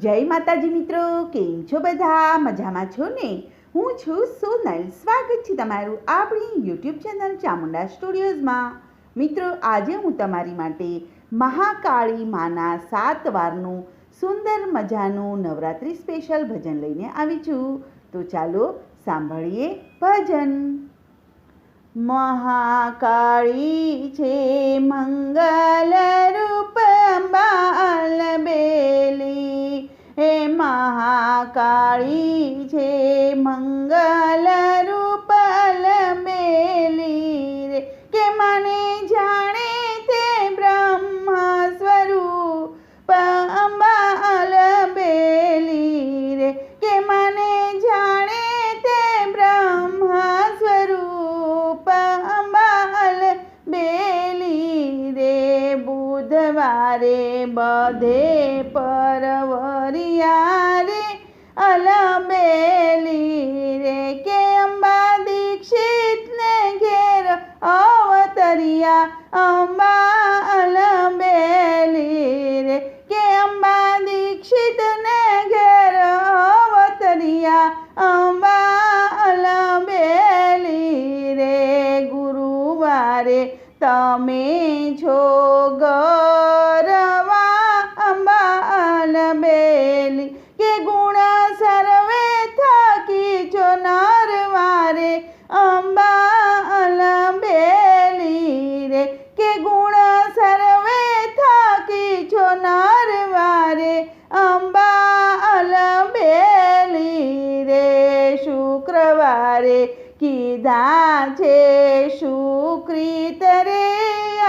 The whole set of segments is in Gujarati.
જય માતાજી મિત્રો, કેમ છો બધા? મજામાં છો ને? હું છું સોનલ. સ્વાગત છે તમારું આપણી યુટ્યુબ ચેનલ ચામુંડા સ્ટુડિયોઝમાં. મિત્રો, આજે હું તમારી માટે મહાકાળી માના 7 વારનું સુંદર મજાનું નવરાત્રિ સ્પેશિયલ ભજન લઈને આવી છું. તો ચાલો સાંભળીએ ભજન. મહાકાળી છે મંગલ રૂપ બાલ બેલી, હે મહાકાળી છે મંગલ રૂપ બેલી રે, કે મને જાણે તે બ્રહ્મ સ્વરૂપ બાલ બેલી રે, કે મને જાણે તે બ્રહ્મ સ્વરૂપ બાલ બેલી રે. બુધવારે બધે પરવરિયા રે અલબેલી રે, કે અંબા દીક્ષિતને ઘેર અવતરિયા અંબા અલબેલી રે, કે અંબા દીક્ષિતને ઘેર અવતરિયા અંબા અલબેલી રે. ગુરુવારે તમે છો ગરવા અંબા અલબેલી, કે ગુણ સર્વે થકી છો નરવારે અંબા અલબેલી રે, કે ગુણ સર્વે થકી છો નરવારે અંબા અલબેલી રે. શુક્રવારે કીધા છે શુક્રિત રે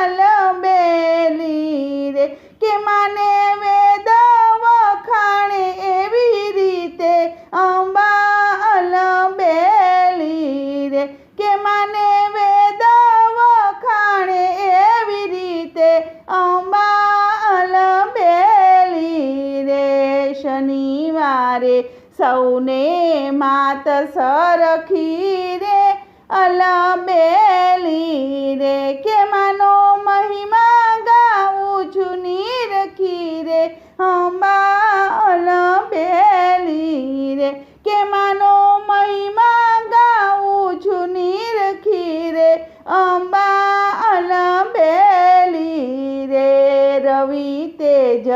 અલબેલી રે, કે માને વેદ વખાણે એવી રીતે અંબા અલબેલી રે, કે માને વેદ વખાણે એવી રીતે અંબા અલબેલી રે. શનિવારે સૌને માત સરખી રે અલબેલી રે, કે માનો મહિમા ગાઉં છું નિરખી રે અંબા અલબેલી રે, કે માનો મહિમા ગાઉં છું નિરખી રે અંબા અલબેલી રે. રવિ તેજ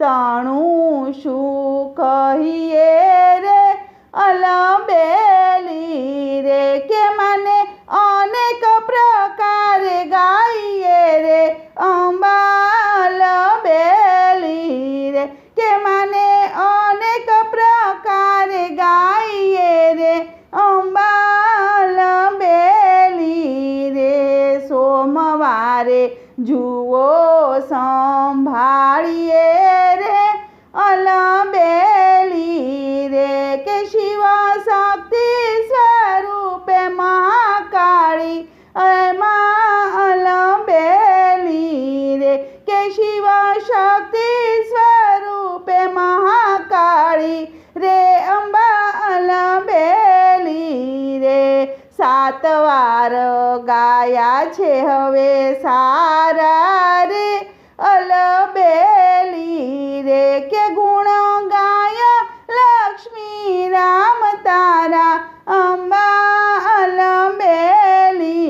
તણું શું કહીએ રે અલબેલી રે, કે મને અનેક પ્રકારે ગાઈએ રે અંબા અલબેલી રે, કે મને અનેક પ્રકારે ગાઈએ રે અંબા અલબેલી રે. સોમવારે જુઓ સંભાળીએ રે અલબેલી રે, કે શિવ શક્તિ સ્વરૂપે મહાકાળી એમાં અલબેલી રે, કે શિવ શક્તિ સ્વરૂપે મહાકાળી રે અંબા અલબેલી રે. 7 વાર ગાયા છે હવે સારા રે અલબેલી રે, કે ગુણ ગાય લક્ષ્મી રામ તારા અંબા અલબેલી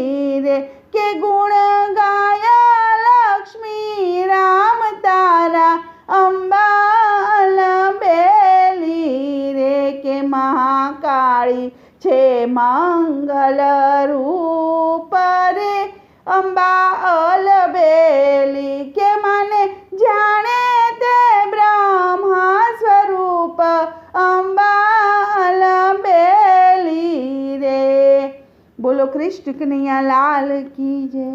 રે, કે ગુણ ગાય લક્ષ્મી રામ તારા અંબા અલબેલી રે, કે મહાકાળી છે મંગલ રૂપ રે અંબા અલબેલી, કે મને જાણે તે બ્રહ્મ સ્વરૂપ અંબા અલબેલી રે. બોલો કૃષ્ણ કનૈયા લાલ કી જય.